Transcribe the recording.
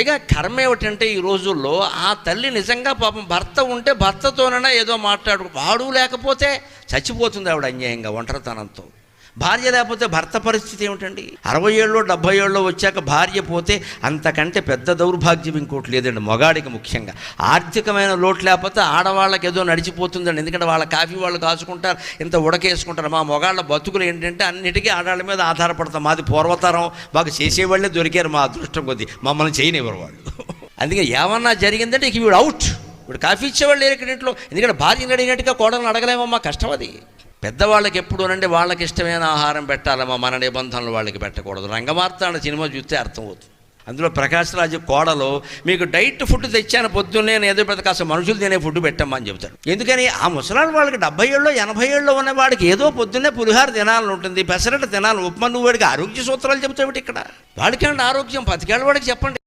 పైగా కర్మ ఏమిటంటే ఈ రోజుల్లో ఆ తల్లి నిజంగా పాపం భర్త ఉంటే భర్తతోనైనా ఏదో వాడు లేకపోతే చచ్చిపోతుంది ఆవిడ అన్యాయంగా ఒంటరితనంతో. భార్య లేకపోతే భర్త పరిస్థితి ఏమిటండి? 60 ఏళ్ళు 70 ఏళ్ళు వచ్చాక భార్య పోతే అంతకంటే పెద్ద దౌర్భాగ్యం ఇంకోటి లేదండి. మగాడికి ముఖ్యంగా ఆర్థికమైన లోటు లేకపోతే ఆడవాళ్ళకి ఏదో నడిచిపోతుందండి. ఎందుకంటే వాళ్ళ కాఫీ వాళ్ళు కాచుకుంటారు, ఇంత ఉడకేసుకుంటారు. మా మగాళ్ళ బతుకులు ఏంటంటే అన్నిటికీ ఆడవాళ్ళ మీద ఆధారపడతాం. మాది పూర్వతరం, మాకు చేసేవాళ్ళే దొరికారు మా అదృష్టం కొద్దీ, మమ్మల్ని చేయనివ్వరు వాళ్ళు. అందుకే ఏమన్నా జరిగిందంటే ఇక వీడు అవుట్, వీడు కాఫీ ఇచ్చేవాళ్ళు లేరు ఇక్కడ ఇంట్లో. ఎందుకంటే భార్యను అడిగినట్టుగా కోడలను అడగలేమమ్మా, కష్టం అది. పెద్దవాళ్ళకి ఎప్పుడూనండి వాళ్ళకి ఇష్టమైన ఆహారం పెట్టాలమ్మా, మన నిబంధనలు వాళ్ళకి పెట్టకూడదు. రంగమార్తాండ సినిమా చూస్తే అర్థమవుతుంది. అందులో ప్రకాష్ రాజు కోడలో మీకు డైట్ ఫుడ్ తెచ్చాను పొద్దున్నే, నేను ఏదో పెద్ద కాస్త మనుషులు తినే ఫుడ్ పెట్టమ్మా అని చెబుతారు. ఎందుకని ఆ ముసలాడు వాళ్ళకి 70 ఏళ్ళు 80 ఏళ్ళు ఉన్న వాడికి ఏదో పొద్దున్నే పులిహార తినాలని ఉంటుంది, పెసరట్టు తినాలి, ఉప్మా. నువ్వు వాడికి ఆరోగ్య సూత్రాలు చెబుతావు ఇక్కడ. వాడికంటే ఆరోగ్యం 10 ఏళ్ళ వాడికి చెప్పండి.